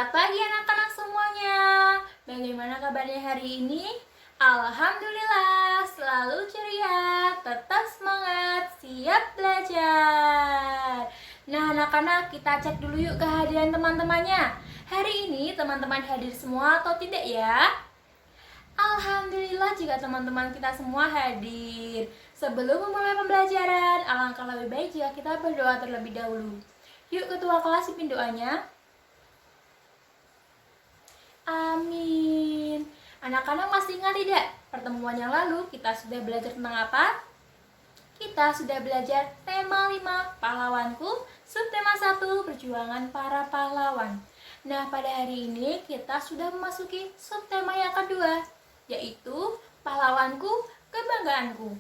Selamat pagi anak-anak semuanya. Bagaimana kabarnya hari ini? Alhamdulillah, selalu ceria, tetap semangat, siap belajar. Nah anak-anak, kita cek dulu yuk kehadiran teman-temannya. Hari ini teman-teman hadir semua atau tidak ya? Alhamdulillah jika teman-teman kita semua hadir. Sebelum memulai pembelajaran, alangkah lebih baik jika kita berdoa terlebih dahulu. Yuk ketua kelas pimpin doanya. Amin. Anak-anak masih ingat tidak? Pertemuan yang lalu kita sudah belajar tentang apa? Kita sudah belajar tema 5 pahlawanku, subtema 1 perjuangan para pahlawan. Nah, pada hari ini kita sudah memasuki subtema yang kedua, yaitu pahlawanku, kebanggaanku.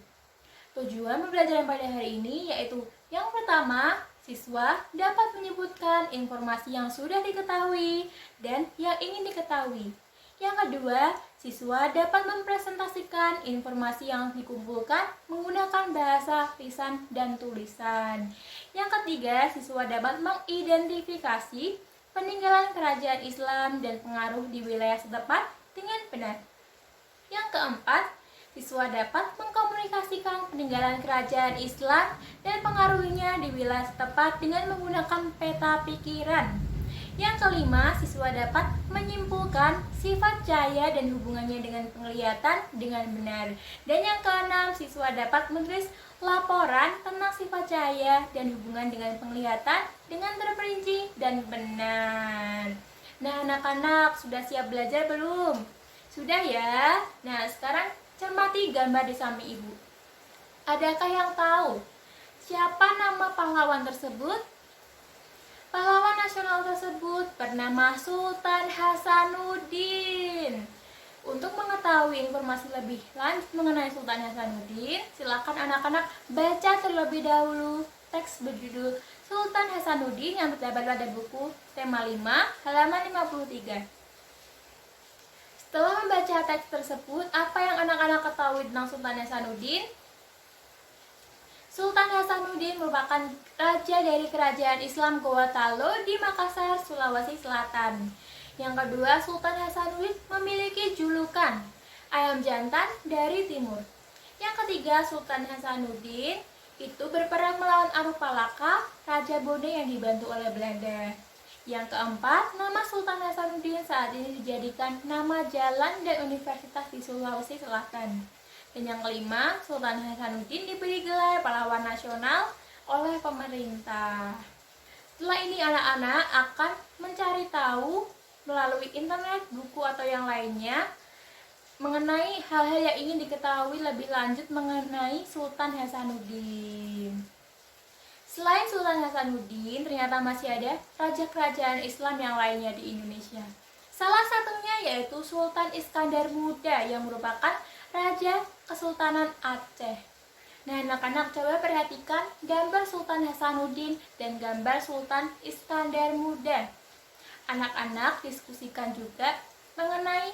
Tujuan pembelajaran pada hari ini yaitu yang pertama, siswa dapat menyebutkan informasi yang sudah diketahui dan yang ingin diketahui. Yang kedua, siswa dapat mempresentasikan informasi yang dikumpulkan menggunakan bahasa lisan dan tulisan. Yang ketiga, siswa dapat mengidentifikasi peninggalan kerajaan Islam dan pengaruh di wilayah setempat dengan benar. Yang keempat, siswa dapat mengkomunikasikan peninggalan kerajaan Islam dan pengaruhnya di wilayah setempat dengan menggunakan peta pikiran. Yang kelima, siswa dapat menyimpulkan sifat cahaya dan hubungannya dengan penglihatan dengan benar. Dan yang keenam, siswa dapat menulis laporan tentang sifat cahaya dan hubungan dengan penglihatan dengan terperinci dan benar. Nah, anak-anak sudah siap belajar belum? Sudah ya? Nah, sekarang cermati gambar di samping ibu. Adakah yang tahu siapa nama pahlawan tersebut? Pahlawan nasional tersebut bernama Sultan Hasanuddin. Untuk mengetahui informasi lebih lanjut mengenai Sultan Hasanuddin, silakan anak-anak baca terlebih dahulu teks berjudul Sultan Hasanuddin yang terdapat pada buku tema 5 halaman 53. Setelah membaca teks tersebut, apa yang anak-anak ketahui tentang Sultan Hasanuddin? Sultan Hasanuddin merupakan raja dari kerajaan Islam Gorontalo di Makassar, Sulawesi Selatan. Yang kedua, Sultan Hasanuddin memiliki julukan ayam jantan dari timur. Yang ketiga, Sultan Hasanuddin itu berperang melawan Arupalaka, Raja Bonde yang dibantu oleh Belanda. Yang keempat, nama Sultan Hasanuddin saat ini dijadikan nama jalan dan universitas di Sulawesi Selatan. Dan yang kelima, Sultan Hasanuddin diberi gelar pahlawan nasional oleh pemerintah. Setelah ini anak-anak akan mencari tahu melalui internet, buku atau yang lainnya mengenai hal-hal yang ingin diketahui lebih lanjut mengenai Sultan Hasanuddin. Selain Sultan Hasanuddin, ternyata masih ada raja kerajaan Islam yang lainnya di Indonesia. Salah satunya yaitu Sultan Iskandar Muda yang merupakan Raja Kesultanan Aceh. Nah, anak-anak coba perhatikan gambar Sultan Hasanuddin dan gambar Sultan Iskandar Muda. Anak-anak diskusikan juga mengenai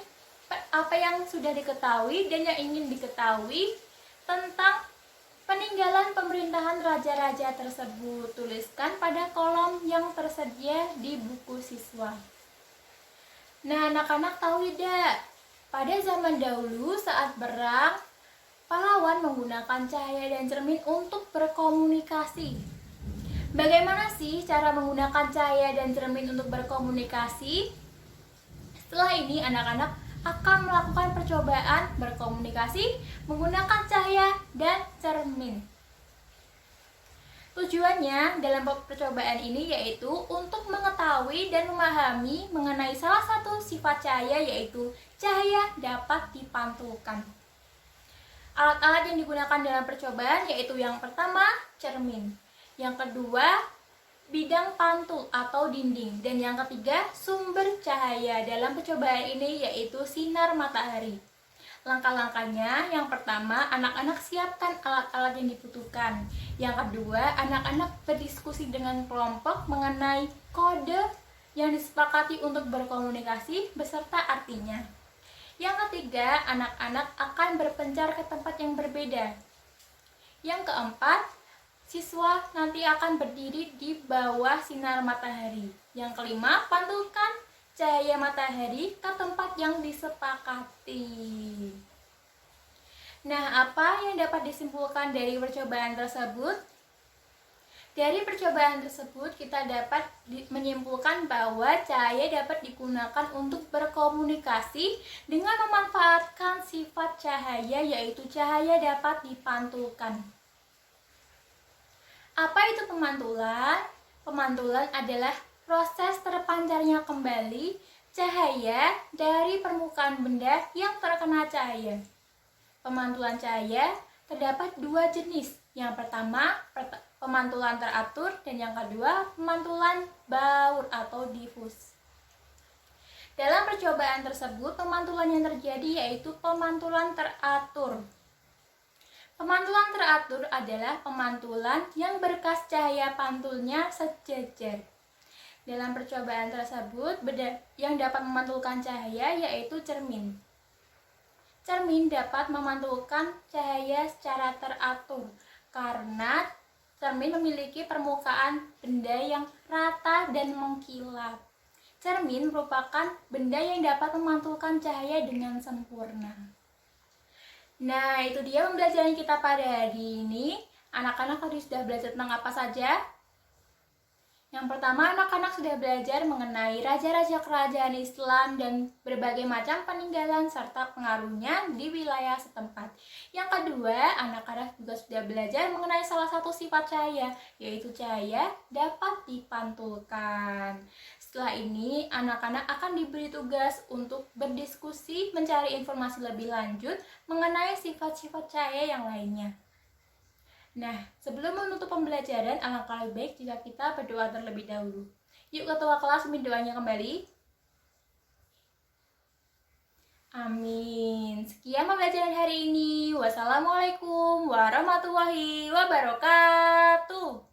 apa yang sudah diketahui dan yang ingin diketahui tentang peninggalan pemerintahan raja-raja tersebut. Tuliskan pada kolom yang tersedia di buku siswa. Nah, anak-anak tahu tidak? Pada zaman dahulu saat perang, pahlawan menggunakan cahaya dan cermin untuk berkomunikasi. Bagaimana sih cara menggunakan cahaya dan cermin untuk berkomunikasi? Setelah ini anak-anak akan melakukan percobaan berkomunikasi menggunakan cahaya dan cermin. Tujuannya dalam percobaan ini yaitu untuk mengetahui dan memahami mengenai salah satu sifat cahaya, yaitu cahaya dapat dipantulkan. Alat-alat yang digunakan dalam percobaan yaitu yang pertama, cermin. Yang kedua, bidang pantul atau dinding. Dan yang ketiga, sumber cahaya dalam percobaan ini yaitu sinar matahari. Langkah-langkahnya, yang pertama, anak-anak siapkan alat-alat yang dibutuhkan. Yang kedua, anak-anak berdiskusi dengan kelompok mengenai kode yang disepakati untuk berkomunikasi beserta artinya. Yang ketiga, anak-anak akan berpencar ke tempat yang berbeda. Yang keempat, siswa nanti akan berdiri di bawah sinar matahari. Yang kelima, pantulkan cahaya matahari ke tempat yang disepakati. Nah, apa yang dapat disimpulkan dari percobaan tersebut? Dari percobaan tersebut, kita dapat menyimpulkan bahwa cahaya dapat digunakan untuk berkomunikasi dengan memanfaatkan sifat cahaya, yaitu cahaya dapat dipantulkan. Apa itu pemantulan? Pemantulan adalah proses terpancarnya kembali cahaya dari permukaan benda yang terkena cahaya. Pemantulan cahaya terdapat dua jenis. Yang pertama, pemantulan teratur, dan yang kedua, pemantulan baur atau difus. Dalam percobaan tersebut, pemantulan yang terjadi yaitu pemantulan teratur. Pemantulan teratur adalah pemantulan yang berkas cahaya pantulnya sejajar. Dalam percobaan tersebut, benda yang dapat memantulkan cahaya yaitu cermin. Cermin dapat memantulkan cahaya secara teratur karena cermin memiliki permukaan benda yang rata dan mengkilap. Cermin merupakan benda yang dapat memantulkan cahaya dengan sempurna. Nah, itu dia pembelajaran kita pada hari ini. Anak-anak tadi sudah belajar tentang apa saja? Yang pertama, anak-anak sudah belajar mengenai raja-raja kerajaan Islam dan berbagai macam peninggalan serta pengaruhnya di wilayah setempat. Yang kedua, anak-anak juga sudah belajar mengenai salah satu sifat cahaya, yaitu cahaya dapat dipantulkan. Setelah ini, anak-anak akan diberi tugas untuk berdiskusi mencari informasi lebih lanjut mengenai sifat-sifat cahaya yang lainnya. Nah, sebelum menutup pembelajaran, alangkah lebih baik jika kita berdoa terlebih dahulu. Yuk ketua kelas minta doanya kembali. Amin. Sekian pembelajaran hari ini. Wassalamualaikum warahmatullahi wabarakatuh.